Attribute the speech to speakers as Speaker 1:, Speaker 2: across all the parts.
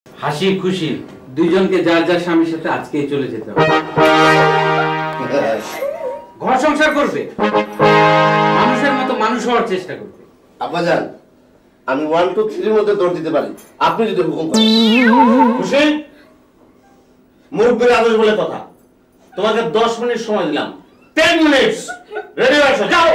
Speaker 1: হাসি খুশি দুইজনকে যার যার স্বামীর সাথে আজকেই চলে যেতে হবে। ঘর সংসার করবে, মানুষের মতো মানুষ হওয়ার চেষ্টা করবে।
Speaker 2: আব্বাজান, আমি 1 2 3 এর মধ্যে দৌড় দিতে পারি, আপনি যদি হুকুম করেন। খুশি? মুরব্বির আদেশ বলে কথা। তোমাকে 10 মিনিট সময় দিলাম। 10 মিনিটস রেডি হয়ে আসো, যাও।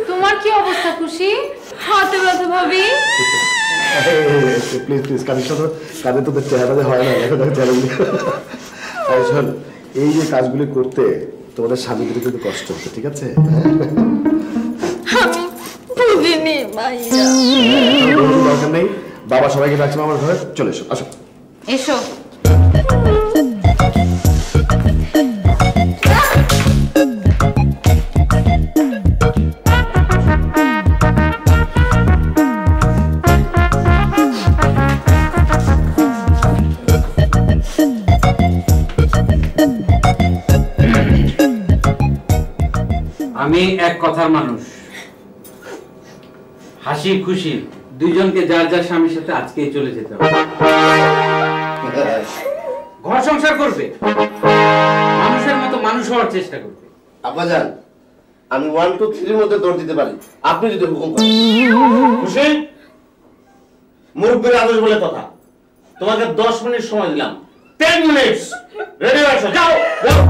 Speaker 3: তোমার কি অবস্থা খুশি? হাতে ব্যথা ভাবি?
Speaker 4: প্লিজ প্লিজ কাজে তোদের চেহারা হয় না, শোন, এই যে কাজগুলি করতে তোমাদের স্বামীদের কিন্তু কষ্ট হচ্ছে, ঠিক আছে?
Speaker 3: আমি বুঝিনি ভাইয়া।
Speaker 4: দরকার নেই, বাবা সবাইকে ডাকছে আমার ঘরে, চলে এসো, আসো।
Speaker 3: এসো।
Speaker 1: আমি এক কথার মানুষ, হাসি খুশি দুইজনকে যার যার স্বামীর সাথে আজকেই চলে যেতে হবে। ঘর সংসার করবে, মানুষের মতো মানুষ হওয়ার চেষ্টা করবে।
Speaker 2: আব্বাজান, আমি 1 2 3 এর মধ্যে দৌড় দিতে পারি, আপনি যদি হুকুম করেন। খুশি? মুরব্বির আদেশ বলে কথা। তোমাকে 10 মিনিট সময় দিলাম। 10 মিনিটস রেডি হয়ে আসো, যাও, যাও।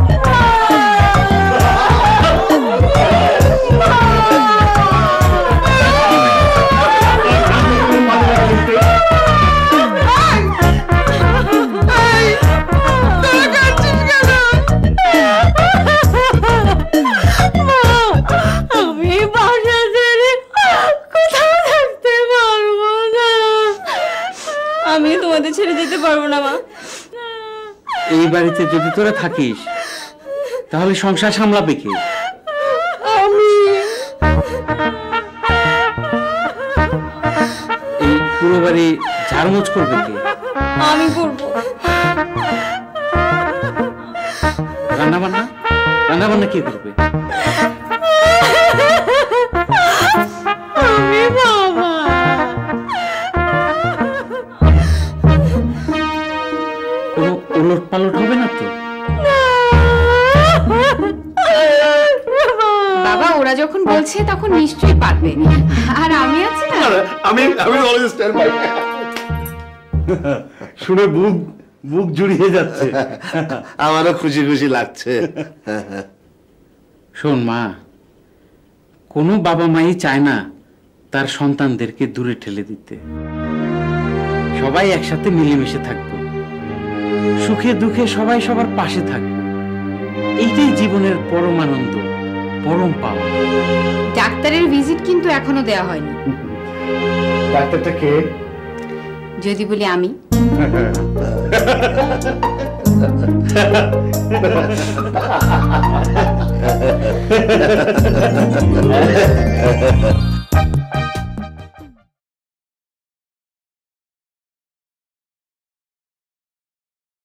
Speaker 3: আমি তোমাদের ছেড়ে যেতে পারবো না মা।
Speaker 1: এই বাড়িতে যদি তোরা থাকিস তাহলে সংসার সামলাবে কে? এই পুরো বাড়ি ঝাড়মোছ করবে কে?
Speaker 3: আমি করবো।
Speaker 1: রান্না বান্না কে করবে?
Speaker 3: আমি বাবা।
Speaker 1: কোনো উলট পালট হবে না তো?
Speaker 3: বাবা, ওরা যখন বলছে তখন নিশ্চয়ই পারবে। আর আমি আছি না?
Speaker 4: আমি অলওয়েজ স্ট্যান্ড বাই।
Speaker 1: শুনে বুক জুড়িয়ে যাচ্ছে।
Speaker 2: আমারও খুশি খুশি লাগছে।
Speaker 1: শোন মা, কোনো বাবা মাই চায় না তার সন্তানদেরকে দূরে ঠেলে দিতে। সবাই একসাথে মিলেমিশে থাকবো, সুখে দুঃখে সবাই সবার পাশে থাকবো। এইটাই জীবনের পরম আনন্দ, পরম পাওয়া।
Speaker 3: ডাক্তারের ভিজিট কিন্তু এখনো দেওয়া হয়নি।
Speaker 4: ডাক্তারটা কে?
Speaker 3: যদি বলি আমি।